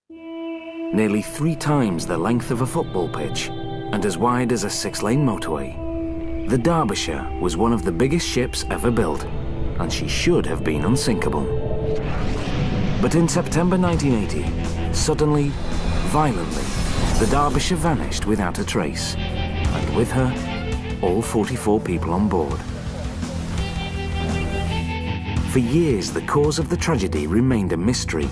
Nearly 3 times the length of a football pitch and as wide as a 6-lane motorway, the Derbyshire was one of the biggest ships ever built, and she should have been unsinkable. But in September 1980, suddenly, violently, the Derbyshire vanished without a trace, and with her, all 44 people on board. For years, the cause of the tragedy remained a mystery,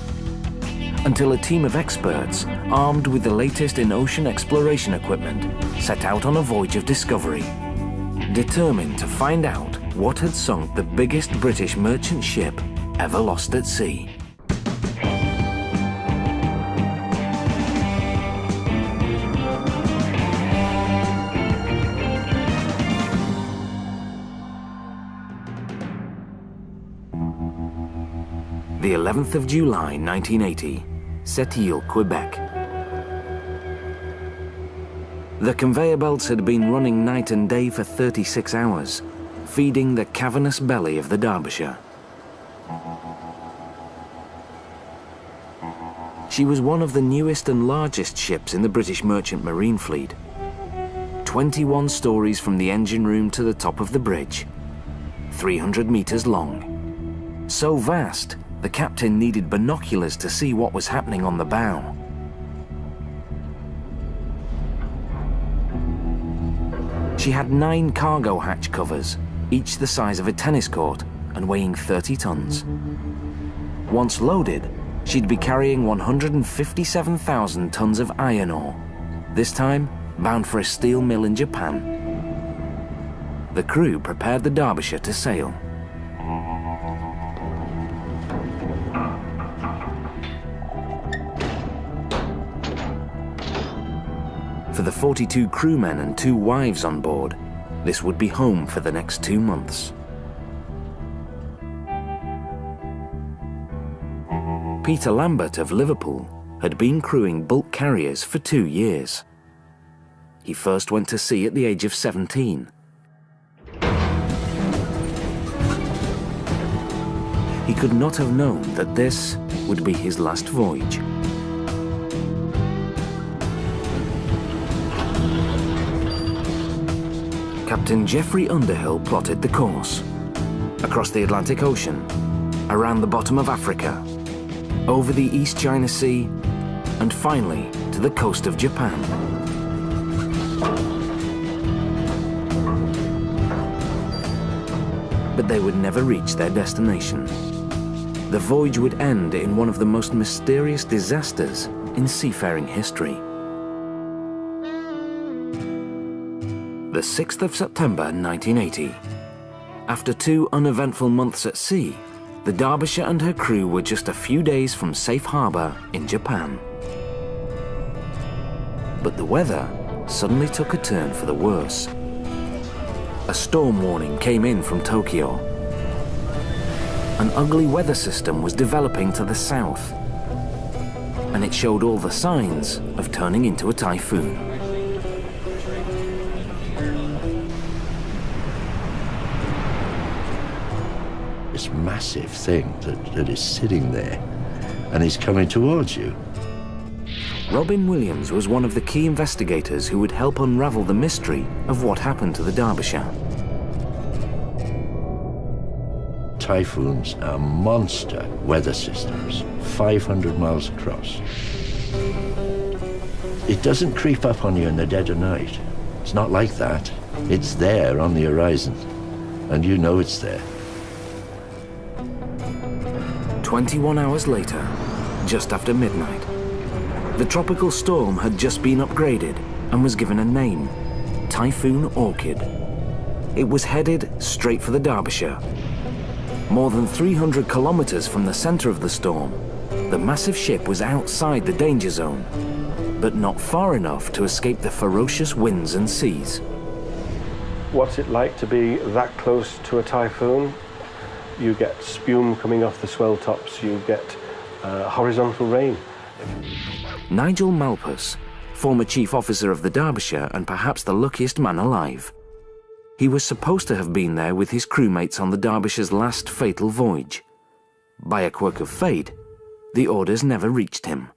until a team of experts, armed with the latest in ocean exploration equipment, set out on a voyage of discovery, determined to find out what had sunk the biggest British merchant ship ever lost at sea. The 11th of July 1980, Sept-Îles, Quebec. The conveyor belts had been running night and day for 36 hours, feeding the cavernous belly of the Derbyshire. She was one of the newest and largest ships in the British Merchant Marine Fleet. 21 stories from the engine room to the top of the bridge, 300 meters long. So vast, the captain needed binoculars to see what was happening on the bow. She had 9 cargo hatch covers, each the size of a tennis court and weighing 30 tons. Once loaded, she'd be carrying 157,000 tons of iron ore, this time bound for a steel mill in Japan. The crew prepared the Derbyshire to sail. For the 42 crewmen and 2 wives on board, this would be home for the next 2 months. Peter Lambert of Liverpool had been crewing bulk carriers for 2 years. He first went to sea at the age of 17. He could not have known that this would be his last voyage. Captain Geoffrey Underhill plotted the course. Across the Atlantic Ocean, around the bottom of Africa, over the East China Sea, and finally to the coast of Japan. But they would never reach their destination. The voyage would end in one of the most mysterious disasters in seafaring history. The 6th of September 1980. After 2 uneventful months at sea, the Derbyshire and her crew were just a few days from safe harbor in Japan. But the weather suddenly took a turn for the worse. A storm warning came in from Tokyo. An ugly weather system was developing to the south, and it showed all the signs of turning into a typhoon. This massive thing that is sitting there and is coming towards you. Robin Williams was one of the key investigators who would help unravel the mystery of what happened to the Derbyshire. Typhoons are monster weather systems, 500 miles across. It doesn't creep up on you in the dead of night. It's not like that. It's there on the horizon, and you know it's there. 21 hours later, just after midnight, the tropical storm had just been upgraded and was given a name, Typhoon Orchid. It was headed straight for the Derbyshire. More than 300 kilometers from the center of the storm, the massive ship was outside the danger zone, but not far enough to escape the ferocious winds and seas. What's it like to be that close to a typhoon? You get spume coming off the swell tops, you get horizontal rain. Nigel Malpas, former chief officer of the Derbyshire and perhaps the luckiest man alive. He was supposed to have been there with his crewmates on the Derbyshire's last fatal voyage. By a quirk of fate, the orders never reached him.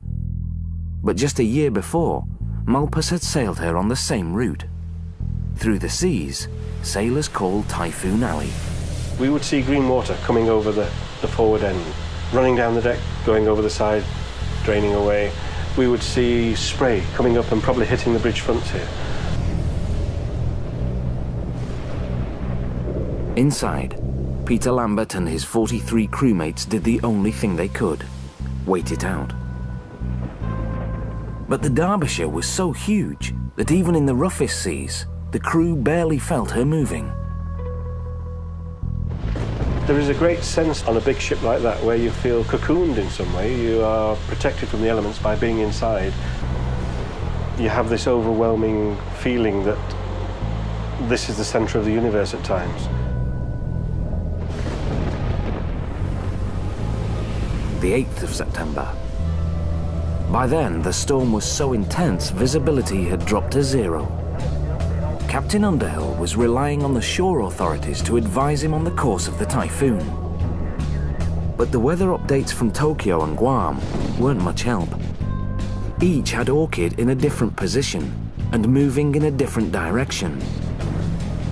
But just a year before, Malpas had sailed her on the same route. Through the seas, sailors called Typhoon Alley. We would see green water coming over the forward end, running down the deck, going over the side, draining away. We would see spray coming up and probably hitting the bridge fronts here. Inside, Peter Lambert and his 43 crewmates did the only thing they could: wait it out. But the Derbyshire was so huge that even in the roughest seas, the crew barely felt her moving. There is a great sense on a big ship like that where you feel cocooned in some way. You are protected from the elements by being inside. You have this overwhelming feeling that this is the center of the universe at times. The 8th of September. By then, the storm was so intense, visibility had dropped to 0. Captain Underhill was relying on the shore authorities to advise him on the course of the typhoon. But the weather updates from Tokyo and Guam weren't much help. Each had Orchid in a different position and moving in a different direction.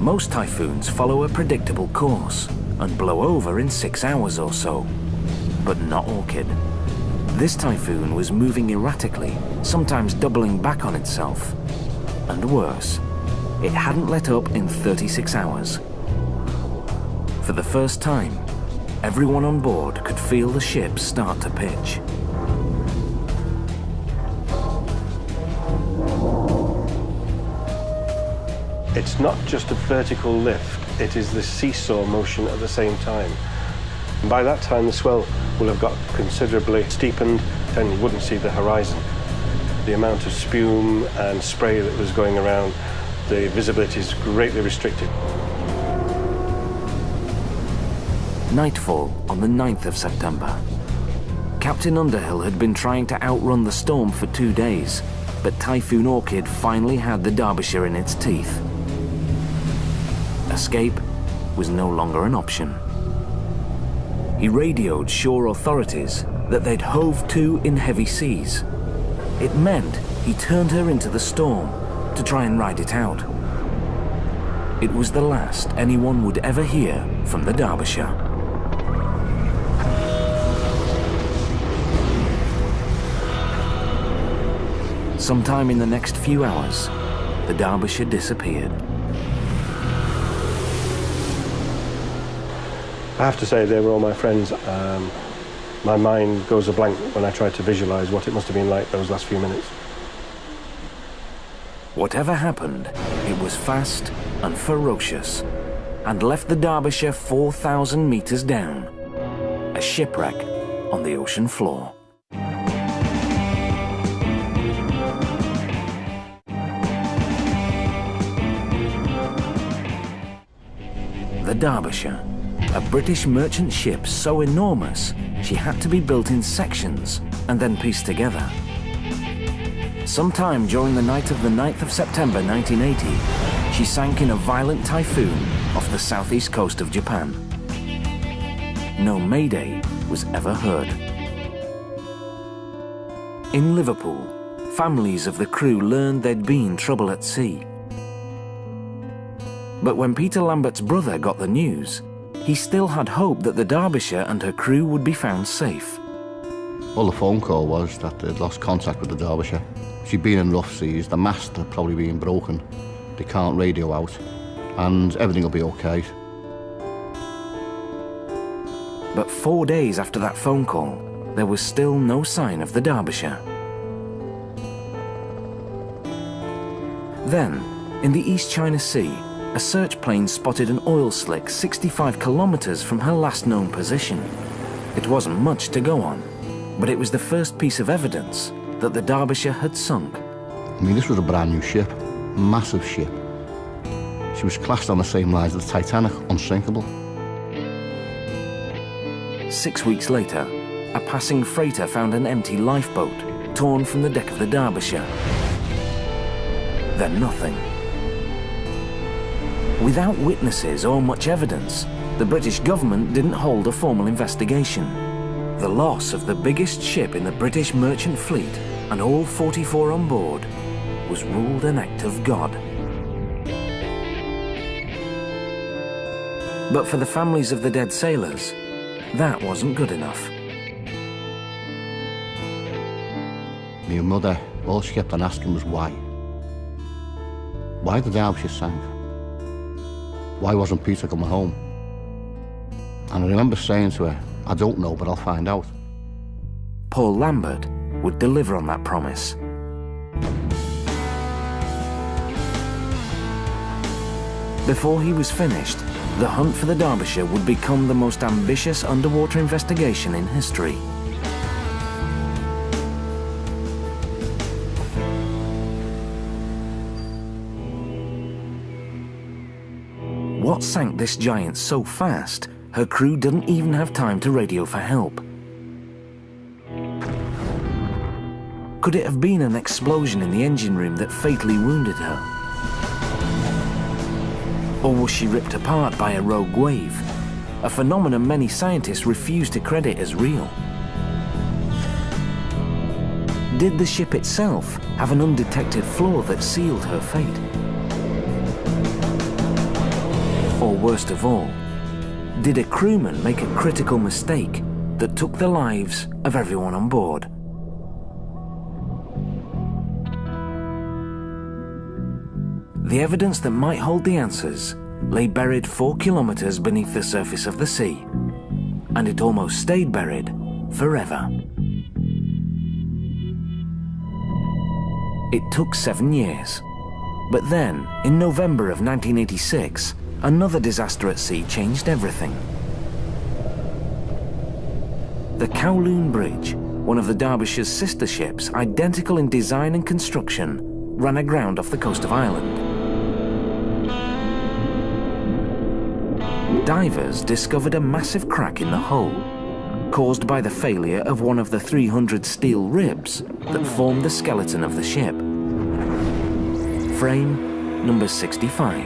Most typhoons follow a predictable course and blow over in 6 hours or so, but not Orchid. This typhoon was moving erratically, sometimes doubling back on itself. And worse, it hadn't let up in 36 hours. For the first time, everyone on board could feel the ship start to pitch. It's not just a vertical lift, it is the seesaw motion at the same time. By that time, the swell will have got considerably steepened and you wouldn't see the horizon. The amount of spume and spray that was going around, the visibility is greatly restricted. Nightfall on the 9th of September. Captain Underhill had been trying to outrun the storm for 2 days, but Typhoon Orchid finally had the Derbyshire in its teeth. Escape was no longer an option. He radioed shore authorities that they'd hove to in heavy seas. It meant he turned her into the storm to try and ride it out. It was the last anyone would ever hear from the Derbyshire. Sometime in the next few hours, the Derbyshire disappeared. I have to say they were all my friends. My mind goes a blank when I try to visualize what it must have been like those last few minutes. Whatever happened, it was fast and ferocious, and left the Derbyshire 4,000 meters down, a shipwreck on the ocean floor. The Derbyshire, a British merchant ship so enormous she had to be built in sections and then pieced together. Sometime during the night of the 9th of September 1980, she sank in a violent typhoon off the southeast coast of Japan. No mayday was ever heard. In Liverpool, families of the crew learned there'd been trouble at sea. But when Peter Lambert's brother got the news, he still had hope that the Derbyshire and her crew would be found safe. Well, the phone call was that they'd lost contact with the Derbyshire. She'd been in rough seas, the mast had probably been broken, they can't radio out, and everything will be okay. But 4 days after that phone call, there was still no sign of the Derbyshire. Then, in the East China Sea, a search plane spotted an oil slick 65 kilometers from her last known position. It wasn't much to go on, but it was the first piece of evidence that the Derbyshire had sunk. I mean, this was a brand new ship, massive ship. She was classed on the same lines as the Titanic, unsinkable. 6 weeks later, a passing freighter found an empty lifeboat torn from the deck of the Derbyshire. Then nothing. Without witnesses or much evidence, the British government didn't hold a formal investigation. The loss of the biggest ship in the British merchant fleet and all 44 on board was ruled an act of God. But for the families of the dead sailors, that wasn't good enough. My mother, all she kept on asking was why. Why the Derbyshire sank? Why wasn't Peter coming home? And I remember saying to her, I don't know, but I'll find out. Paul Lambert would deliver on that promise. Before he was finished, the hunt for the Derbyshire would become the most ambitious underwater investigation in history. What sank this giant so fast, her crew didn't even have time to radio for help? Could it have been an explosion in the engine room that fatally wounded her? Or was she ripped apart by a rogue wave, a phenomenon many scientists refuse to credit as real? Did the ship itself have an undetected flaw that sealed her fate? Or worst of all, did a crewman make a critical mistake that took the lives of everyone on board? The evidence that might hold the answers lay buried 4 kilometers beneath the surface of the sea, and it almost stayed buried forever. It took 7 years, but then, in November of 1986, another disaster at sea changed everything. The Kowloon Bridge, one of the Derbyshire's sister ships, identical in design and construction, ran aground off the coast of Ireland. Divers discovered a massive crack in the hull, caused by the failure of one of the 300 steel ribs that formed the skeleton of the ship. Frame number 65.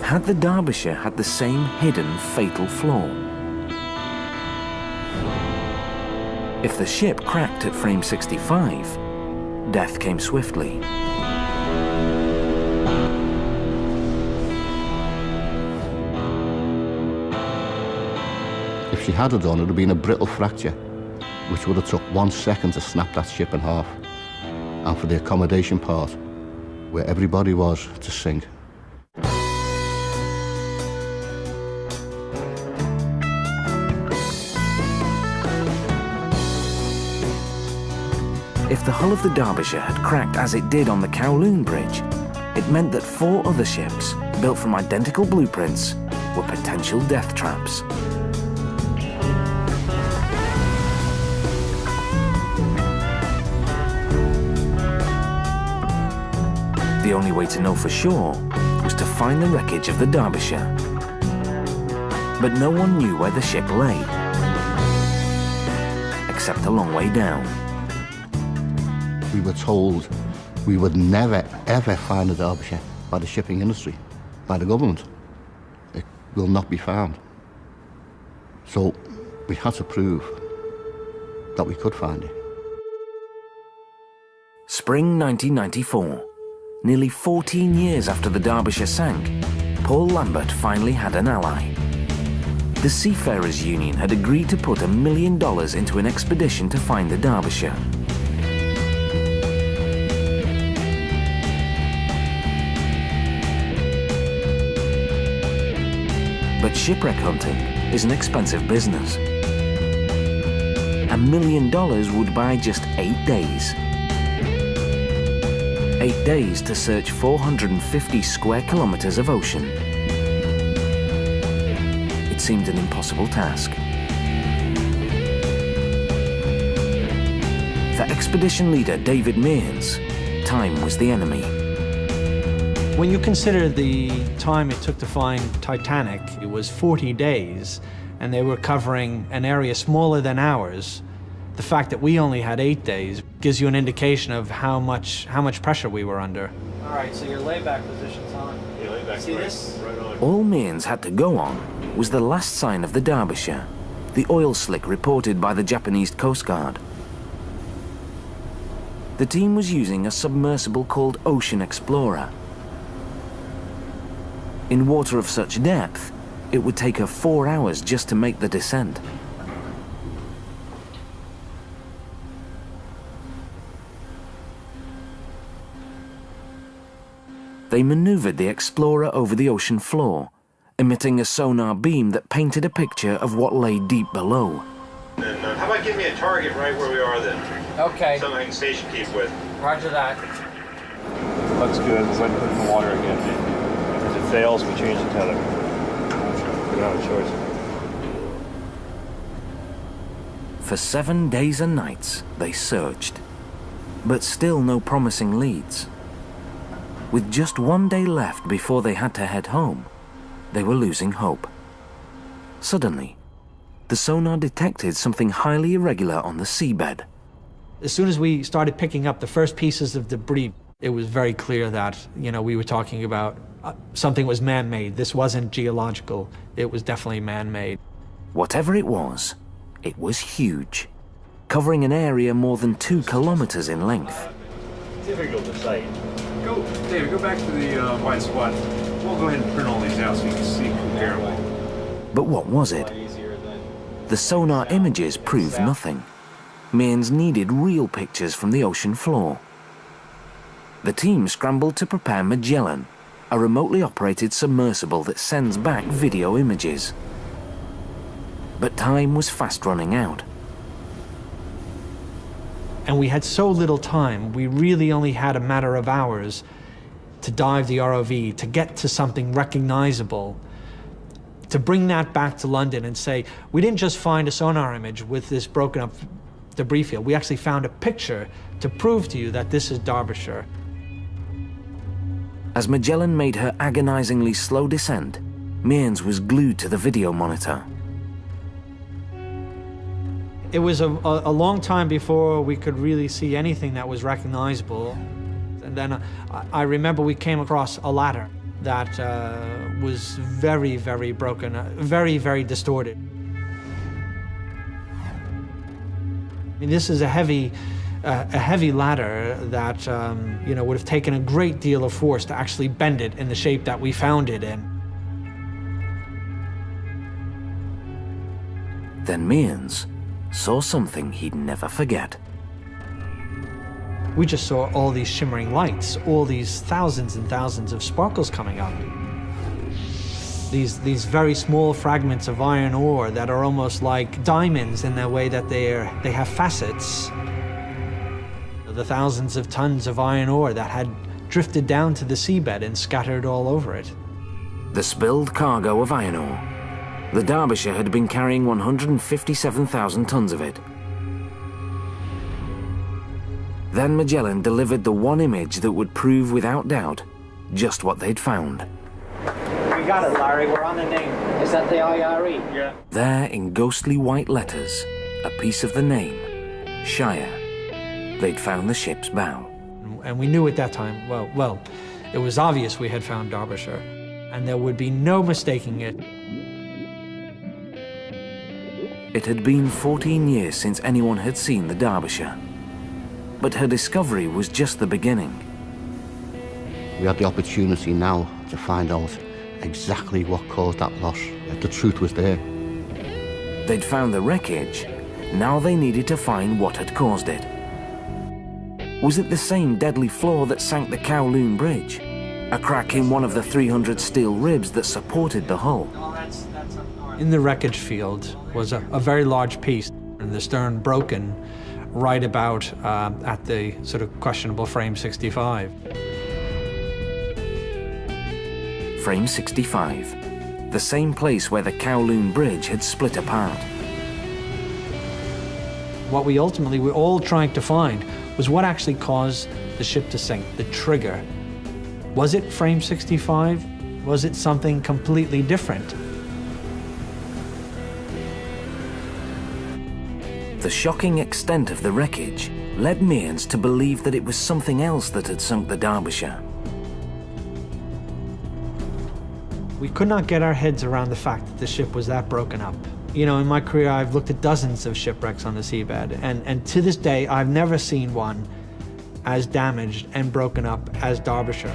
Had the Derbyshire had the same hidden fatal flaw? If the ship cracked at frame 65, death came swiftly. If she had done, it would have been a brittle fracture, which would have took 1 second to snap that ship in half, and for the accommodation part, where everybody was, to sink. If the hull of the Derbyshire had cracked as it did on the Kowloon Bridge, it meant that 4 other ships, built from identical blueprints, were potential death traps. The only way to know for sure was to find the wreckage of the Derbyshire. But no one knew where the ship lay, except a long way down. We were told we would never, ever find the Derbyshire by the shipping industry, by the government. It will not be found. So we had to prove that we could find it. Spring 1994. Nearly 14 years after the Derbyshire sank, Paul Lambert finally had an ally. The Seafarers Union had agreed to put $1 million into an expedition to find the Derbyshire. But shipwreck hunting is an expensive business. $1 million would buy just 8 days. 8 days to search 450 square kilometers of ocean. It seemed an impossible task. For expedition leader David Mearns, time was the enemy. When you consider the time it took to find Titanic, it was 40 days, and they were covering an area smaller than ours. The fact that we only had 8 days gives you an indication of how much pressure we were under. All right, so your layback position's on. Yeah, layback. See this? Right on. All Mearns had to go on was the last sign of the Derbyshire, the oil slick reported by the Japanese Coast Guard. The team was using a submersible called Ocean Explorer. In water of such depth, it would take her 4 hours just to make the descent. They maneuvered the Explorer over the ocean floor, emitting a sonar beam that painted a picture of what lay deep below. And how about giving me a target right where we are then? Okay. Something I can station keep with. Roger that. Looks good. We're going to put it in the water again. If it fails, we change the tether. We don't have a choice. For 7 days and nights, they searched, but still no promising leads. With just 1 day left before they had to head home, they were losing hope. Suddenly, the sonar detected something highly irregular on the seabed. As soon as we started picking up the first pieces of debris, it was very clear that, we were talking about something was man-made. This wasn't geological. It was definitely man-made. Whatever it was huge, covering an area more than 2 kilometers in length. Difficult to say. David, go back to the white spot. We'll go ahead and print all these out so you can see comparable. But what was it? The sonar images proved nothing. Mearns needed real pictures from the ocean floor. The team scrambled to prepare Magellan, a remotely operated submersible that sends back video images. But time was fast running out. And we had so little time, we really only had a matter of hours to dive the ROV, to get to something recognizable, to bring that back to London and say, we didn't just find a sonar image with this broken up debris field, we actually found a picture to prove to you that this is Derbyshire. As Magellan made her agonizingly slow descent, Mearns was glued to the video monitor. It was a long time before we could really see anything that was recognizable. And then I remember we came across a ladder that was very, very broken, very, very distorted. I mean, this is a heavy ladder that would have taken a great deal of force to actually bend it in the shape that we found it in. Then Mearns saw something he'd never forget. We just saw all these shimmering lights, all these thousands and thousands of sparkles coming up. These very small fragments of iron ore that are almost like diamonds in the way that they have facets. The thousands of tons of iron ore that had drifted down to the seabed and scattered all over it. The spilled cargo of iron ore. The Derbyshire had been carrying 157,000 tons of it. Then Magellan delivered the one image that would prove without doubt just what they'd found. We got it, Larry. We're on the name. Is that the IRE? Yeah. There, in ghostly white letters, a piece of the name, Shire. They'd found the ship's bow. And we knew at that time, well, it was obvious we had found Derbyshire, and there would be no mistaking it. It had been 14 years since anyone had seen the Derbyshire. But her discovery was just the beginning. We had the opportunity now to find out exactly what caused that loss. The truth was there. They'd found the wreckage. Now they needed to find what had caused it. Was it the same deadly flaw that sank the Kowloon Bridge? A crack in one of the 300 steel ribs that supported the hull? In the wreckage field was a very large piece, and the stern broken right about at the sort of questionable frame 65. Frame 65, the same place where the Kowloon Bridge had split apart. What we ultimately were all trying to find was what actually caused the ship to sink, the trigger. Was it frame 65? Was it something completely different? The shocking extent of the wreckage led Mearns to believe that it was something else that had sunk the Derbyshire. We could not get our heads around the fact that the ship was that broken up. You know, in my career, I've looked at dozens of shipwrecks on the seabed, and to this day, I've never seen one as damaged and broken up as Derbyshire.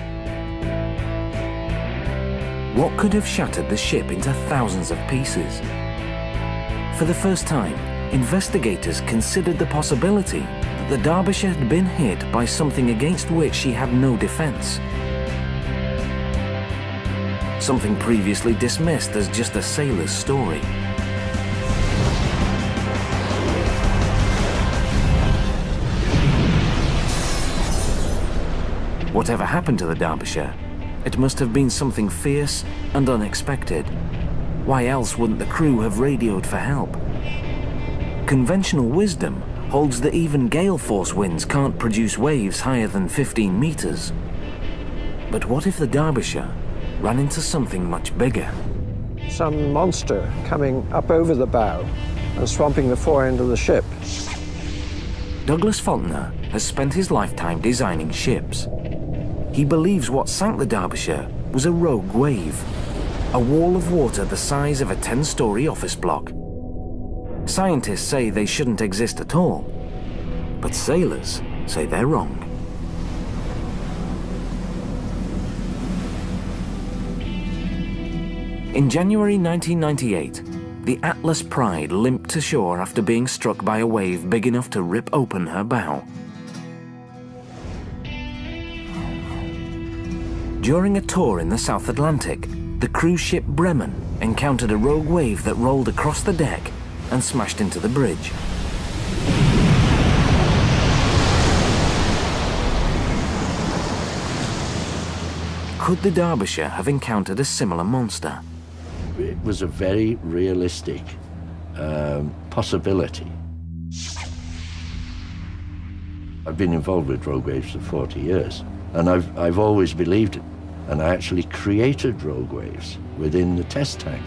What could have shattered the ship into thousands of pieces? For the first time, investigators considered the possibility that the Derbyshire had been hit by something against which she had no defense. Something previously dismissed as just a sailor's story. Whatever happened to the Derbyshire, it must have been something fierce and unexpected. Why else wouldn't the crew have radioed for help? Conventional wisdom holds that even gale force winds can't produce waves higher than 15 meters. But what if the Derbyshire ran into something much bigger? Some monster coming up over the bow and swamping the fore end of the ship. Douglas Faulkner has spent his lifetime designing ships. He believes what sank the Derbyshire was a rogue wave, a wall of water the size of a 10-story office block. Scientists say they shouldn't exist at all, but sailors say they're wrong. In January 1998, the Atlas Pride limped to shore after being struck by a wave big enough to rip open her bow. During a tour in the South Atlantic, the cruise ship Bremen encountered a rogue wave that rolled across the deck and smashed into the bridge. Could the Derbyshire have encountered a similar monster? It was a very realistic possibility. I've been involved with rogue waves for 40 years, and I've always believed it. And I actually created rogue waves within the test tank.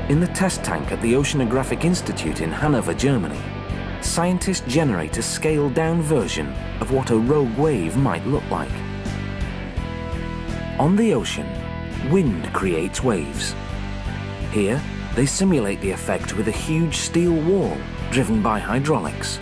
In the test tank at the Oceanographic Institute in Hanover, Germany, scientists generate a scaled-down version of what a rogue wave might look like. On the ocean, wind creates waves. Here, they simulate the effect with a huge steel wall driven by hydraulics.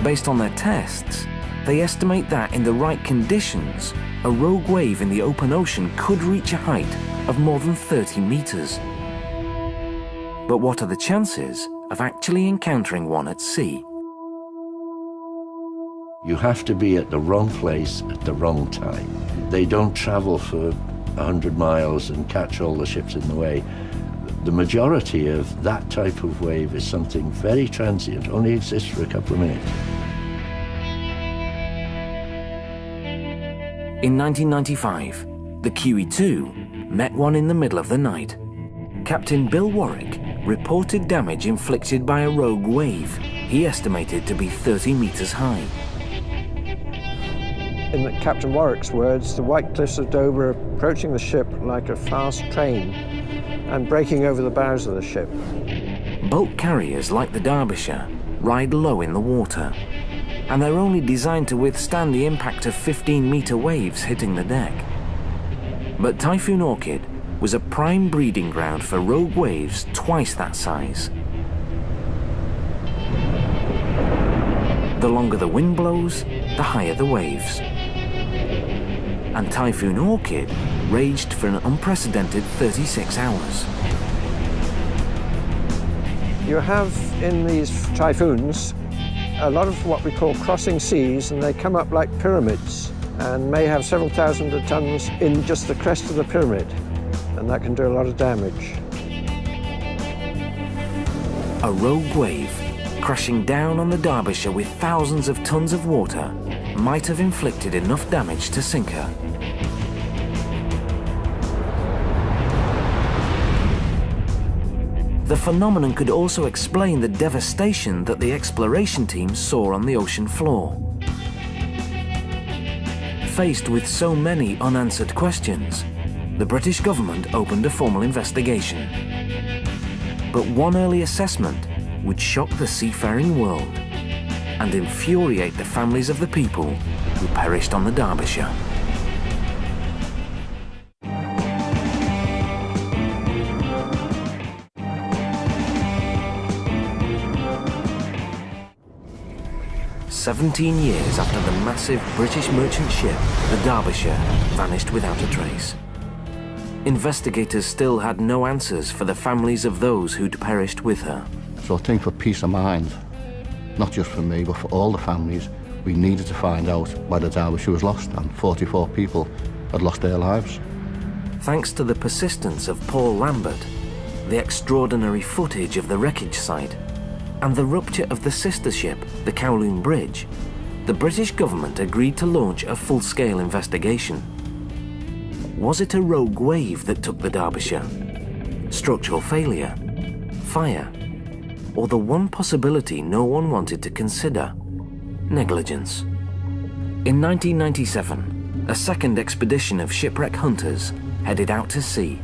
Based on their tests, they estimate that in the right conditions, a rogue wave in the open ocean could reach a height of more than 30 meters. But what are the chances of actually encountering one at sea? You have to be at the wrong place at the wrong time. They don't travel for 100 miles and catch all the ships in the way. The majority of that type of wave is something very transient, only exists for a couple of minutes. In 1995, the QE2 met one in the middle of the night. Captain Bill Warwick reported damage inflicted by a rogue wave he estimated to be 30 meters high. In Captain Warwick's words, the white cliffs of Dover approaching the ship like a fast train and breaking over the bows of the ship. Bulk carriers like the Derbyshire ride low in the water, and they're only designed to withstand the impact of 15-meter waves hitting the deck. But Typhoon Orchid was a prime breeding ground for rogue waves twice that size. The longer the wind blows, the higher the waves. And Typhoon Orchid raged for an unprecedented 36 hours. You have in these typhoons a lot of what we call crossing seas, and they come up like pyramids and may have several thousand of tons in just the crest of the pyramid, and that can do a lot of damage. A rogue wave crashing down on the Derbyshire with thousands of tons of water might have inflicted enough damage to sink her. The phenomenon could also explain the devastation that the exploration teams saw on the ocean floor. Faced with so many unanswered questions, the British government opened a formal investigation. But one early assessment would shock the seafaring world and infuriate the families of the people who perished on the Derbyshire. 17 years after the massive British merchant ship, the Derbyshire, vanished without a trace. Investigators still had no answers for the families of those who'd perished with her. So I think for peace of mind, not just for me, but for all the families, we needed to find out why the Derbyshire was lost, and 44 people had lost their lives. Thanks to the persistence of Paul Lambert, the extraordinary footage of the wreckage site, and the rupture of the sister ship, the Kowloon Bridge, the British government agreed to launch a full-scale investigation. Was it a rogue wave that took the Derbyshire? Structural failure? Fire? Or the one possibility no one wanted to consider? Negligence. In 1997, a second expedition of shipwreck hunters headed out to sea,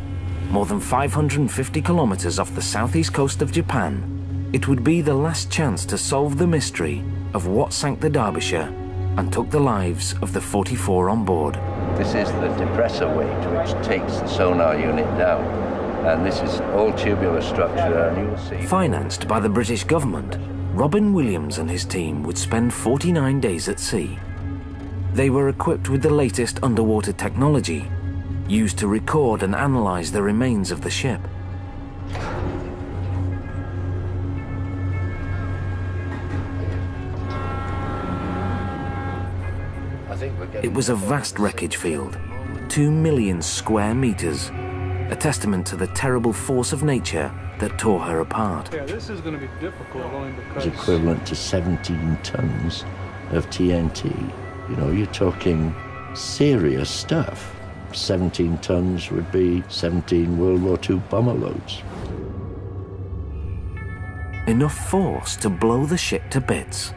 more than 550 kilometers off the southeast coast of Japan. It would be the last chance to solve the mystery of what sank the Derbyshire and took the lives of the 44 on board. This is the depressor weight which takes the sonar unit down, and this is all tubular structure, and you will see. Financed by the British government, Robin Williams and his team would spend 49 days at sea. They were equipped with the latest underwater technology, used to record and analyze the remains of the ship. It was a vast wreckage field, 2 million square meters, a testament to the terrible force of nature that tore her apart. Yeah, this is going to be difficult only because... It's equivalent to 17 tons of TNT. You know, you're talking serious stuff. 17 tons would be 17 World War II bomber loads. Enough force to blow the ship to bits.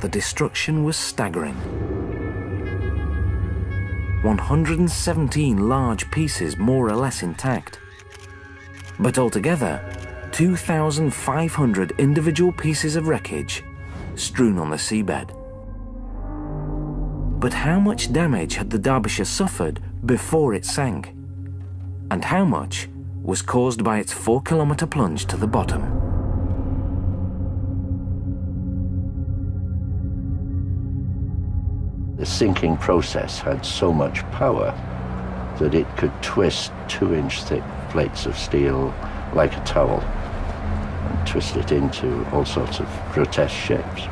The destruction was staggering. 117 large pieces more or less intact. But altogether, 2,500 individual pieces of wreckage strewn on the seabed. But how much damage had the Derbyshire suffered before it sank? And how much was caused by its 4-kilometer plunge to the bottom? The sinking process had so much power that it could twist 2-inch thick plates of steel like a towel and twist it into all sorts of grotesque shapes.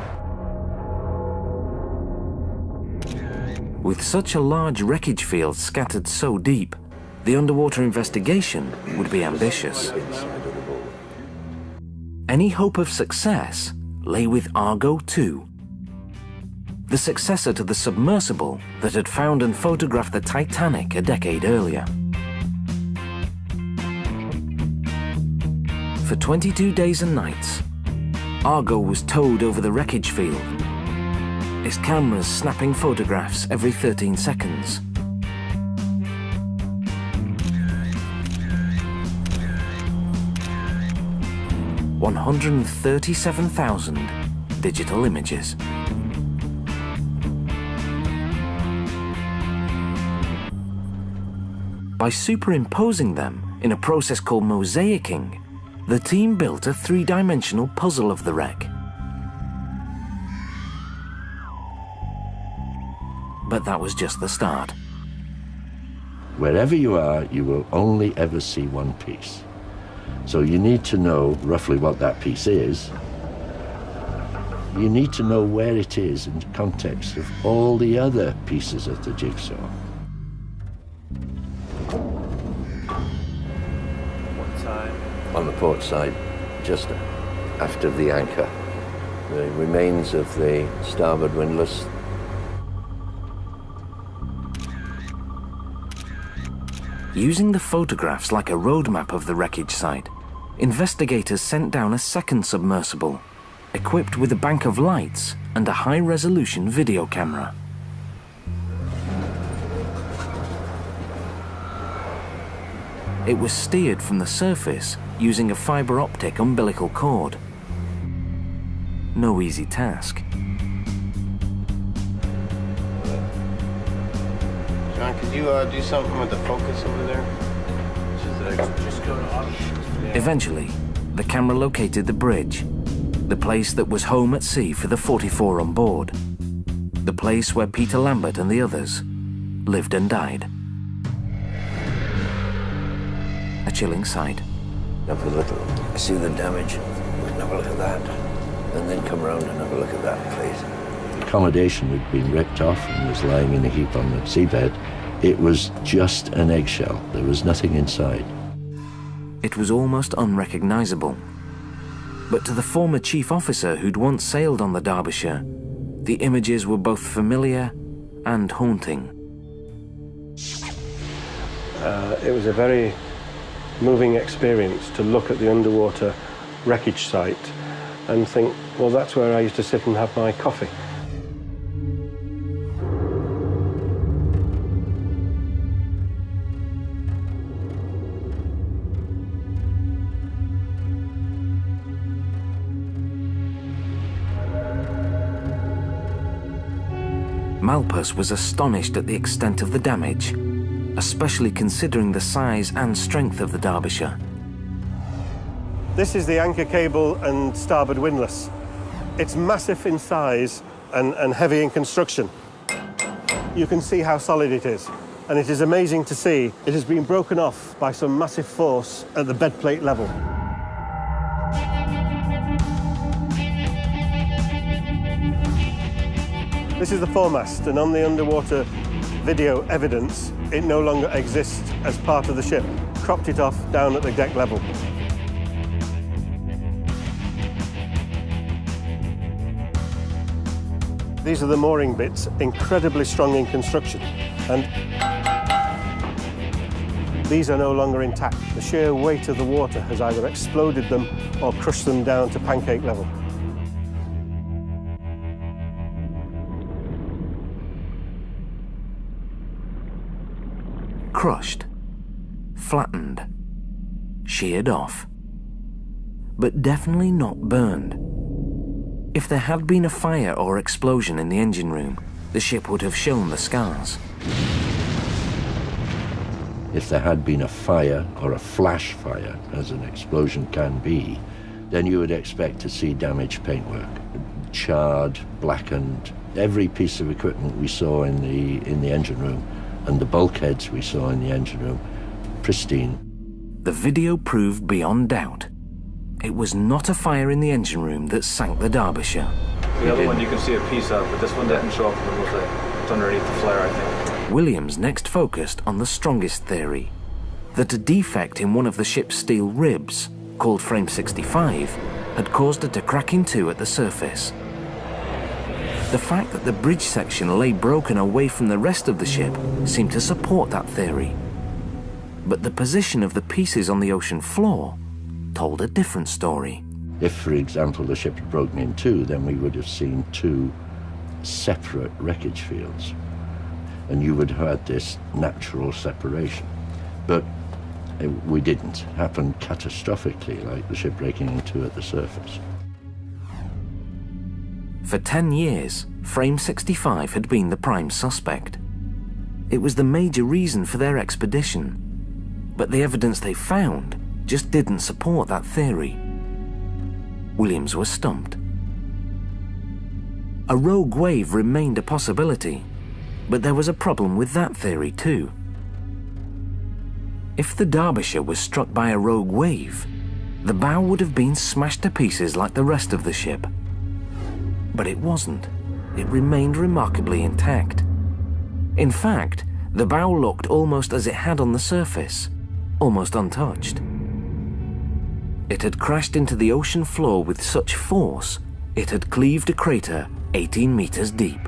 With such a large wreckage field scattered so deep, the underwater investigation would be ambitious. Any hope of success lay with Argo 2, the successor to the submersible that had found and photographed the Titanic a decade earlier. For 22 days and nights, Argo was towed over the wreckage field, its cameras snapping photographs every 13 seconds. $137,000 digital images. By superimposing them in a process called mosaicing, the team built a 3-dimensional puzzle of the wreck. But that was just the start. Wherever you are, you will only ever see one piece. So you need to know roughly what that piece is. You need to know where it is in the context of all the other pieces of the jigsaw. On the port side, just after the anchor, the remains of the starboard windlass. Using the photographs like a roadmap of the wreckage site, investigators sent down a second submersible, equipped with a bank of lights and a high-resolution video camera. It was steered from the surface using a fiber optic umbilical cord. No easy task. John, could you do something with the focus over there? Just go to off. Eventually, the camera located the bridge, The place that was home at sea for the 44 on board. The place where Peter Lambert and the others lived and died. A chilling sight. Have a look, see the damage, have a look at that, and then come around and have a look at that, please. The accommodation had been ripped off and was lying in a heap on the seabed. It was just an eggshell. There was nothing inside. It was almost unrecognizable. But to the former chief officer who'd once sailed on the Derbyshire, the images were both familiar and haunting. It was a very moving experience to look at the underwater wreckage site and think, well, that's where I used to sit and have my coffee. Malpas was astonished at the extent of the damage, especially considering the size and strength of the Derbyshire. This is the anchor cable and starboard windlass. It's massive in size and heavy in construction. You can see how solid it is, and it is amazing to see it has been broken off by some massive force at the bed plate level. This is the foremast, and on the underwater video evidence, it no longer exists as part of the ship. Cropped it off down at the deck level. These are the mooring bits, incredibly strong in construction, and these are no longer intact. The sheer weight of the water has either exploded them or crushed them down to pancake level. Crushed, flattened, sheared off, but definitely not burned. If there had been a fire or explosion in the engine room, the ship would have shown the scars. If there had been a fire, or a flash fire, as an explosion can be, then you would expect to see damaged paintwork. Charred, blackened. Every piece of equipment we saw in the engine room, and the bulkheads we saw in the engine room, pristine. The video proved beyond doubt. It was not a fire in the engine room that sank the Derbyshire. The other one you can see a piece of, but this one didn't show up in the roof. It's underneath the flare, I think. Williams next focused on the strongest theory, that a defect in one of the ship's steel ribs, called frame 65, had caused it to crack in two at the surface. The fact that the bridge section lay broken away from the rest of the ship seemed to support that theory. But the position of the pieces on the ocean floor told a different story. If, for example, the ship had broken in two, then we would have seen two separate wreckage fields, and you would have had this natural separation. But we didn't. It happened catastrophically, like the ship breaking in two at the surface. For 10 years, Frame 65 had been the prime suspect. It was the major reason for their expedition, but the evidence they found just didn't support that theory. Williams was stumped. A rogue wave remained a possibility, but there was a problem with that theory too. If the Derbyshire was struck by a rogue wave, the bow would have been smashed to pieces like the rest of the ship. But it wasn't. It remained remarkably intact. In fact, the bow looked almost as it had on the surface, almost untouched. It had crashed into the ocean floor with such force, it had cleaved a crater 18 meters deep.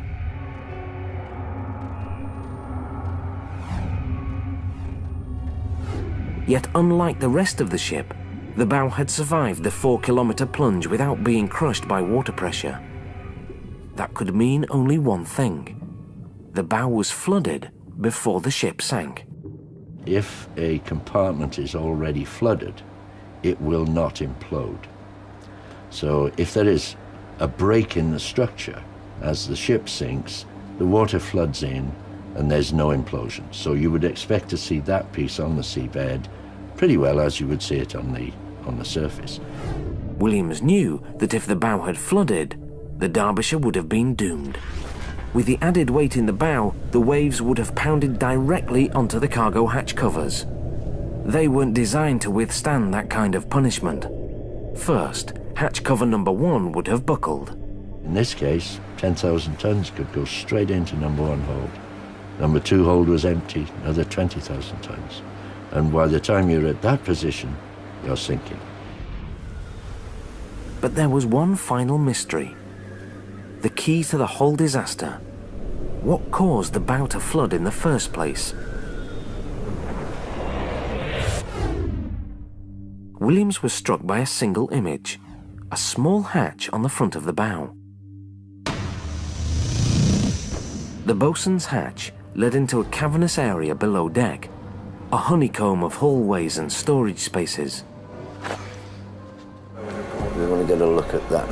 Yet unlike the rest of the ship, the bow had survived the 4-kilometer plunge without being crushed by water pressure. That could mean only one thing. The bow was flooded before the ship sank. If a compartment is already flooded, it will not implode. So if there is a break in the structure, as the ship sinks, the water floods in and there's no implosion. So you would expect to see that piece on the seabed pretty well as you would see it on the surface. Williams knew that if the bow had flooded, the Derbyshire would have been doomed. With the added weight in the bow, the waves would have pounded directly onto the cargo hatch covers. They weren't designed to withstand that kind of punishment. First, hatch cover number 1 would have buckled. In this case, 10,000 tons could go straight into number 1 hold. Number 2 hold was empty, another 20,000 tons. And by the time you're at that position, you're sinking. But there was one final mystery. The key to the whole disaster. What caused the bow to flood in the first place? Williams was struck by a single image, a small hatch on the front of the bow. The bosun's hatch led into a cavernous area below deck, a honeycomb of hallways and storage spaces. We want to get a look at that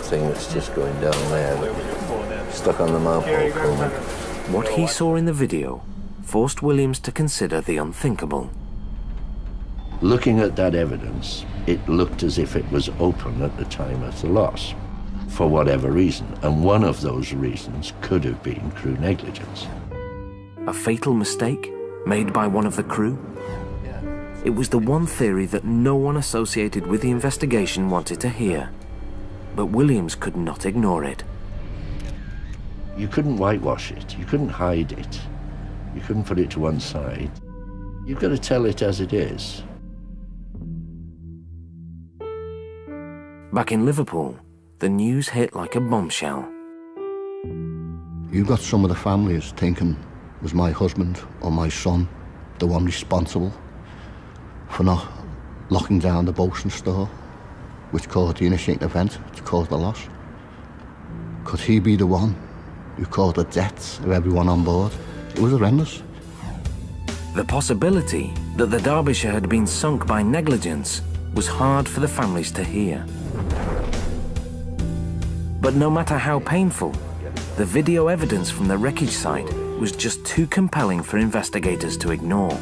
thing that's just going down there, stuck on the manhole combing. What he saw in the video forced Williams to consider the unthinkable. Looking at that evidence, it looked as if it was open at the time of the loss, for whatever reason, and one of those reasons could have been crew negligence. A fatal mistake made by one of the crew? It was the one theory that no one associated with the investigation wanted to hear. But Williams could not ignore it. You couldn't whitewash it, you couldn't hide it, you couldn't put it to one side. You've got to tell it as it is. Back in Liverpool, the news hit like a bombshell. You got some of the families thinking, was my husband or my son the one responsible for not locking down the bosun's store, which caused the initiating event, which caused the loss? Could he be the one who caused the deaths of everyone on board? It was horrendous. The possibility that the Derbyshire had been sunk by negligence was hard for the families to hear. But no matter how painful, the video evidence from the wreckage site was just too compelling for investigators to ignore.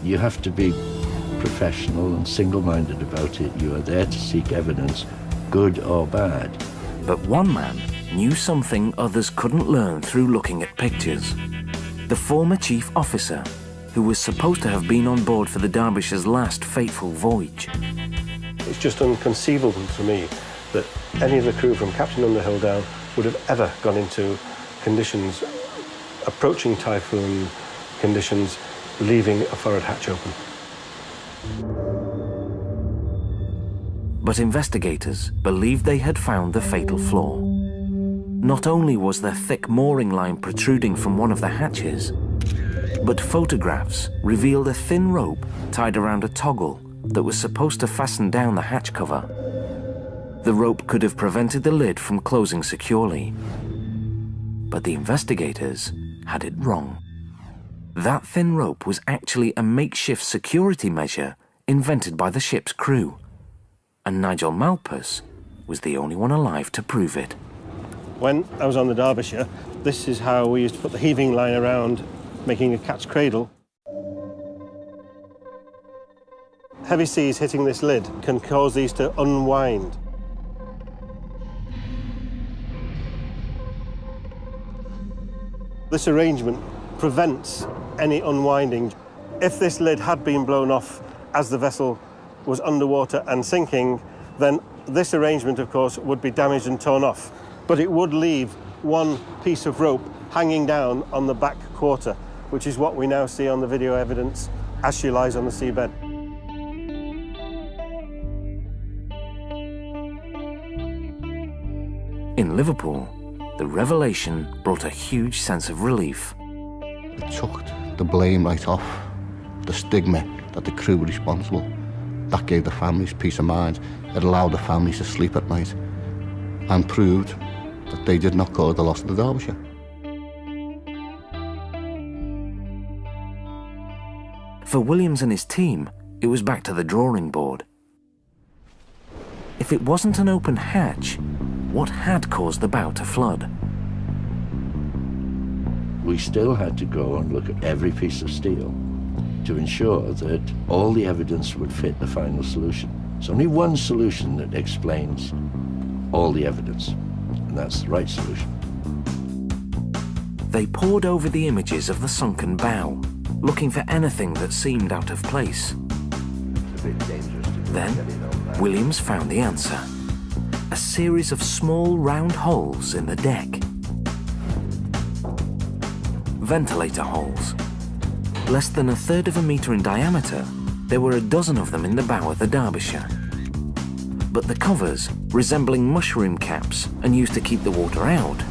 You have to be professional and single-minded about it. You are there to seek evidence, good or bad. But one man knew something others couldn't learn through looking at pictures. The former chief officer, who was supposed to have been on board for the Derbyshire's last fateful voyage. It's just inconceivable to me that any of the crew from Captain Underhill down would have ever gone into conditions approaching typhoon conditions, leaving a forward hatch open. But investigators believed they had found the fatal flaw. Not only was there thick mooring line protruding from one of the hatches, but photographs revealed a thin rope tied around a toggle that was supposed to fasten down the hatch cover. The rope could have prevented the lid from closing securely. But the investigators had it wrong. That thin rope was actually a makeshift security measure invented by the ship's crew, and Nigel Malpas was the only one alive to prove it. When I was on the Derbyshire, this is how we used to put the heaving line around, making a cat's cradle. Heavy seas hitting this lid can cause these to unwind. This arrangement prevents any unwinding. If this lid had been blown off as the vessel was underwater and sinking, then this arrangement, of course, would be damaged and torn off. But it would leave one piece of rope hanging down on the back quarter, which is what we now see on the video evidence as she lies on the seabed. In Liverpool, the revelation brought a huge sense of relief. It took the blame right off, the stigma that the crew were responsible. That gave the families peace of mind. It allowed the families to sleep at night and proved that they did not cause the loss of the Derbyshire. For Williams and his team, it was back to the drawing board. If it wasn't an open hatch, what had caused the bow to flood? We still had to go and look at every piece of steel to ensure that all the evidence would fit the final solution. There's only one solution that explains all the evidence, and that's the right solution. They pored over the images of the sunken bow, looking for anything that seemed out of place. Then, Williams found the answer. A series of small round holes in the deck. Ventilator holes. Less than 1/3 of a metre in diameter, there were a dozen of them in the bow of the Derbyshire. But the covers, resembling mushroom caps and used to keep the water out,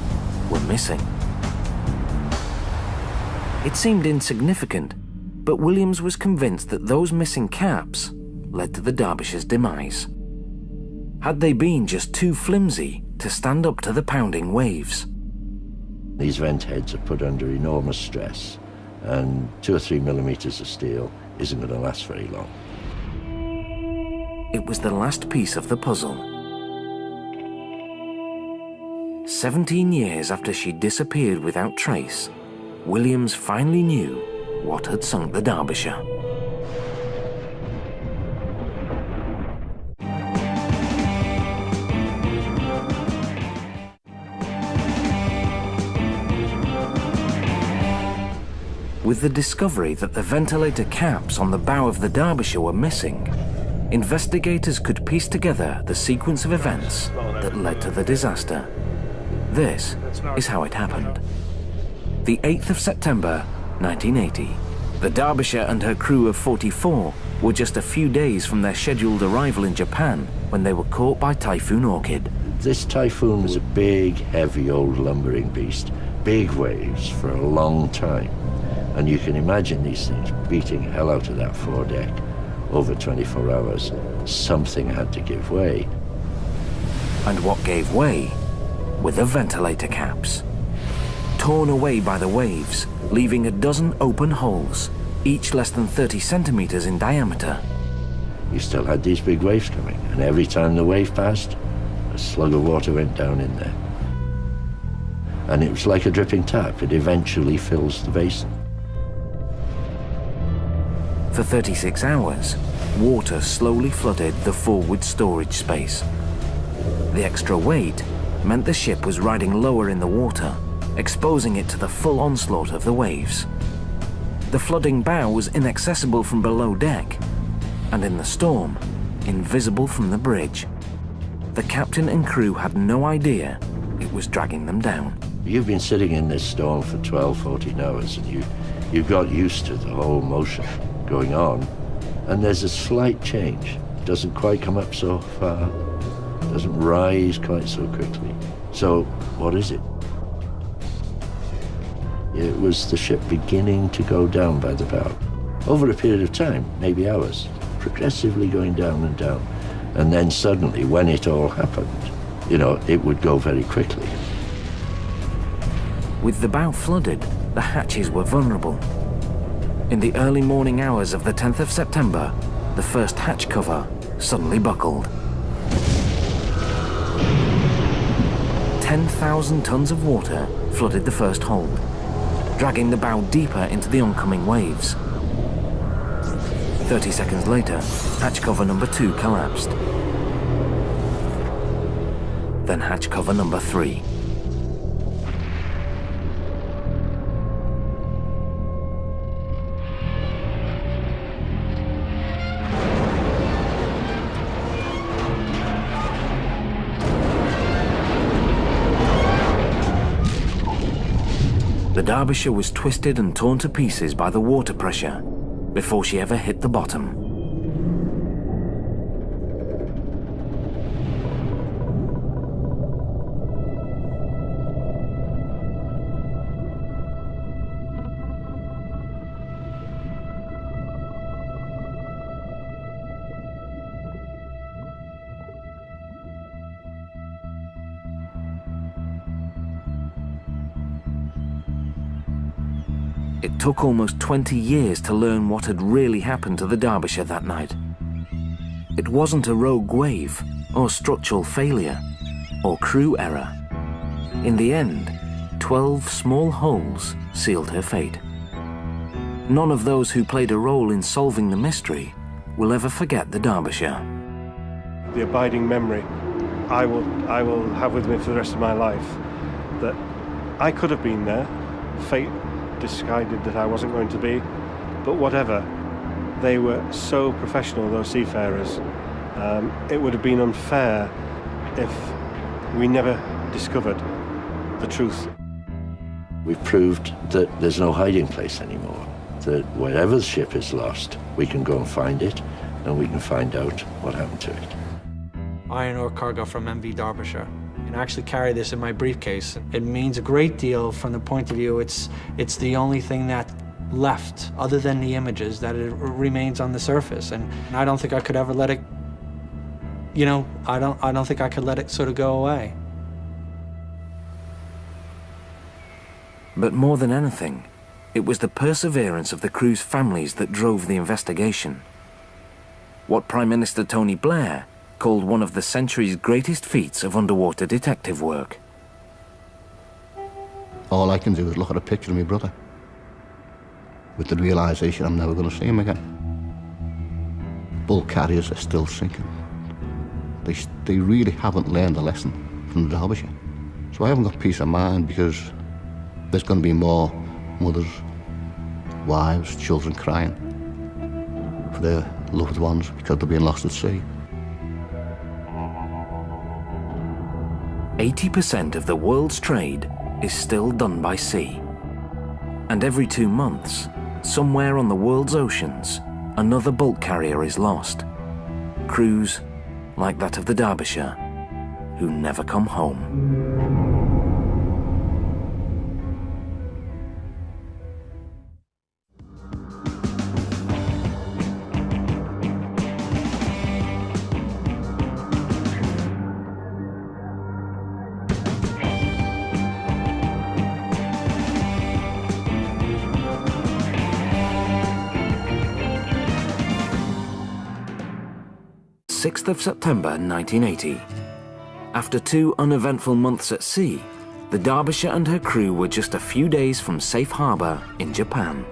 were missing. It seemed insignificant, but Williams was convinced that those missing caps led to the Derbyshire's demise. Had they been just too flimsy to stand up to the pounding waves? These vent heads are put under enormous stress, and 2 or 3 millimeters of steel isn't going to last very long. It was the last piece of the puzzle. 17 years after she disappeared without trace, Williams finally knew what had sunk the Derbyshire. With the discovery that the ventilator caps on the bow of the Derbyshire were missing, investigators could piece together the sequence of events that led to the disaster. This is how it happened. The 8th of September, 1980. The Derbyshire and her crew of 44 were just a few days from their scheduled arrival in Japan when they were caught by Typhoon Orchid. This typhoon was a big, heavy, old lumbering beast. Big waves for a long time. And you can imagine these things beating hell out of that foredeck over 24 hours. Something had to give way. And what gave way were the ventilator caps. Torn away by the waves, leaving a dozen open holes, each less than 30 centimeters in diameter. You still had these big waves coming, and every time the wave passed, a slug of water went down in there. And it was like a dripping tap. It eventually fills the basin. For 36 hours, water slowly flooded the forward storage space. The extra weight meant the ship was riding lower in the water, exposing it to the full onslaught of the waves. The flooding bow was inaccessible from below deck, and in the storm, invisible from the bridge. The captain and crew had no idea it was dragging them down. You've been sitting in this storm for 12, 14 hours, and you've got used to the whole motion going on, and there's a slight change. It doesn't quite come up so far, doesn't rise quite so quickly. So what is it? It was the ship beginning to go down by the bow. Over a period of time, maybe hours, progressively going down and down. And then suddenly, when it all happened, it would go very quickly. With the bow flooded, the hatches were vulnerable. In the early morning hours of the 10th of September, the first hatch cover suddenly buckled. 10,000 tons of water flooded the first hold, dragging the bow deeper into the oncoming waves. 30 seconds later, hatch cover number 2 collapsed. Then hatch cover number 3. The Derbyshire was twisted and torn to pieces by the water pressure before she ever hit the bottom. It took almost 20 years to learn what had really happened to the Derbyshire that night. It wasn't a rogue wave, or structural failure, or crew error. In the end, 12 small holes sealed her fate. None of those who played a role in solving the mystery will ever forget the Derbyshire. the abiding memory I will have with me for the rest of my life, that I could have been there. Fate decided that I wasn't going to be, but whatever. They were so professional, those seafarers. It would have been unfair if we never discovered the truth. We've proved that there's no hiding place anymore, that wherever the ship is lost, we can go and find it, and we can find out what happened to it. Iron ore cargo from MV Derbyshire. And I actually carry this in my briefcase. It means a great deal from the point of view it's the only thing that left, other than the images, that it remains on the surface. And I don't think I could ever let it, I don't think I could let it sort of go away. But more than anything, it was the perseverance of the crew's families that drove the investigation. What Prime Minister Tony Blair called one of the century's greatest feats of underwater detective work. All I can do is look at a picture of my brother with the realisation I'm never going to see him again. Bulk carriers are still sinking. They really haven't learned a lesson from the Derbyshire. So I haven't got peace of mind, because there's going to be more mothers, wives, children crying for their loved ones because they're being lost at sea. 80% of the world's trade is still done by sea. And every 2 months, somewhere on the world's oceans, another bulk carrier is lost. Crews like that of the Derbyshire, who never come home. 6th of September 1980. After 2 uneventful months at sea, the Derbyshire and her crew were just a few days from safe harbour in Japan.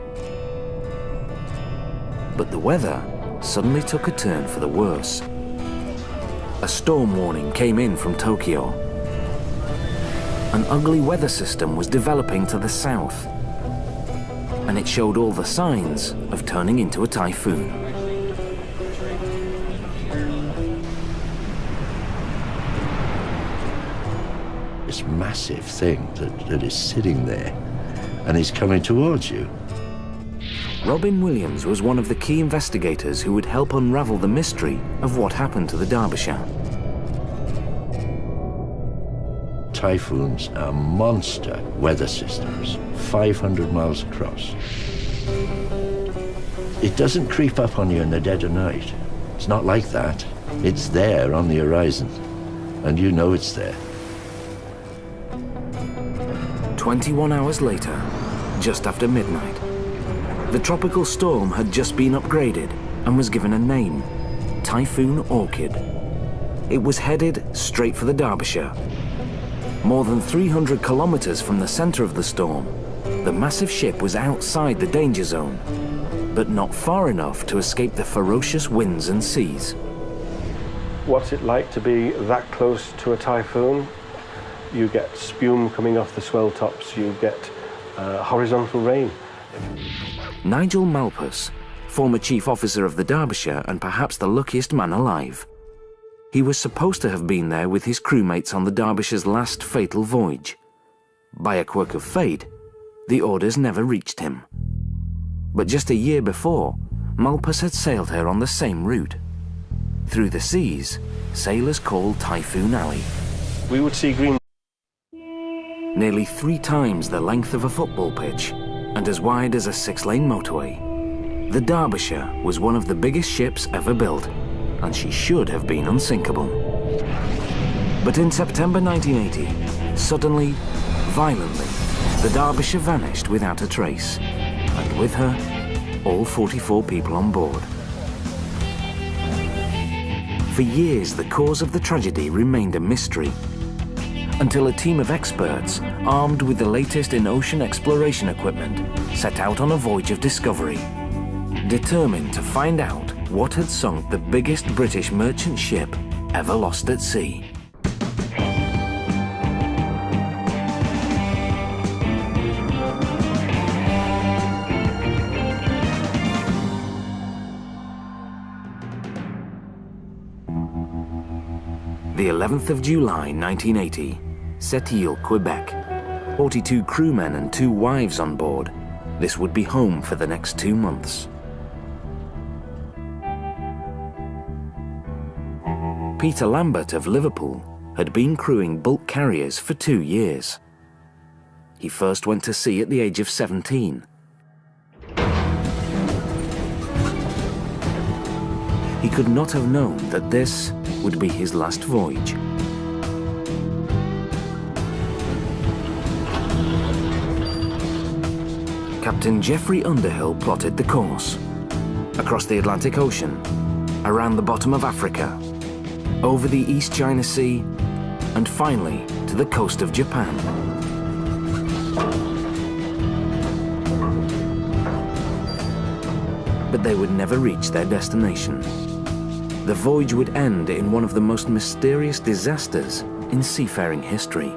But the weather suddenly took a turn for the worse. A storm warning came in from Tokyo. An ugly weather system was developing to the south, and it showed all the signs of turning into a typhoon. This massive thing that is sitting there and is coming towards you. Robin Williams was one of the key investigators who would help unravel the mystery of what happened to the Derbyshire. Typhoons are monster weather systems, 500 miles across. It doesn't creep up on you in the dead of night. It's not like that. It's there on the horizon, and you know it's there. 21 hours later, just after midnight, the tropical storm had just been upgraded and was given a name, Typhoon Orchid. It was headed straight for the Derbyshire. More than 300 kilometers from the center of the storm, the massive ship was outside the danger zone, but not far enough to escape the ferocious winds and seas. What's it like to be that close to a typhoon? You get spume coming off the swell tops, you get horizontal rain. Nigel Malpas, former chief officer of the Derbyshire and perhaps the luckiest man alive. He was supposed to have been there with his crewmates on the Derbyshire's last fatal voyage. By a quirk of fate, the orders never reached him. But just a year before, Malpas had sailed her on the same route. Through the seas, sailors called Typhoon Alley. We would see green. Nearly 3 times the length of a football pitch and as wide as a 6-lane motorway. The Derbyshire was one of the biggest ships ever built, and she should have been unsinkable. But in September 1980, suddenly, violently, the Derbyshire vanished without a trace, and with her, all 44 people on board. For years, the cause of the tragedy remained a mystery, until a team of experts, armed with the latest in ocean exploration equipment, set out on a voyage of discovery, determined to find out what had sunk the biggest British merchant ship ever lost at sea. The 11th of July 1980, Sept-Îles, Quebec. 42 crewmen and 2 wives on board. This would be home for the next 2 months. Peter Lambert of Liverpool had been crewing bulk carriers for 2 years. He first went to sea at the age of 17. He could not have known that this would be his last voyage. Captain Geoffrey Underhill plotted the course. Across the Atlantic Ocean, around the bottom of Africa, over the East China Sea, and finally to the coast of Japan. But they would never reach their destination. The voyage would end in one of the most mysterious disasters in seafaring history.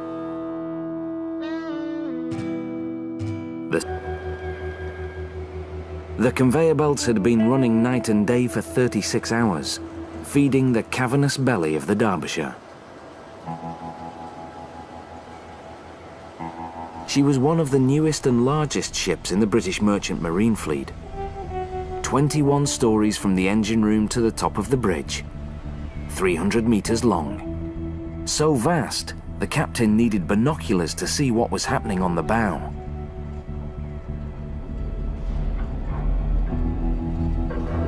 The conveyor belts had been running night and day for 36 hours, feeding the cavernous belly of the Derbyshire. She was one of the newest and largest ships in the British Merchant Marine Fleet. 21 stories from the engine room to the top of the bridge, 300 meters long. So vast, the captain needed binoculars to see what was happening on the bow.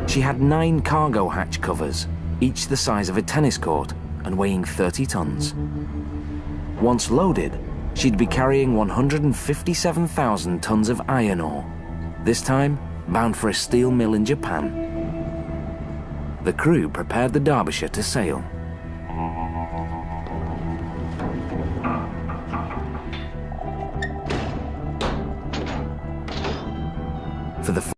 She had 9 cargo hatch covers, each the size of a tennis court and weighing 30 tons. Once loaded, she'd be carrying 157,000 tons of iron ore, this time bound for a steel mill in Japan. The crew prepared the Derbyshire to sail. For the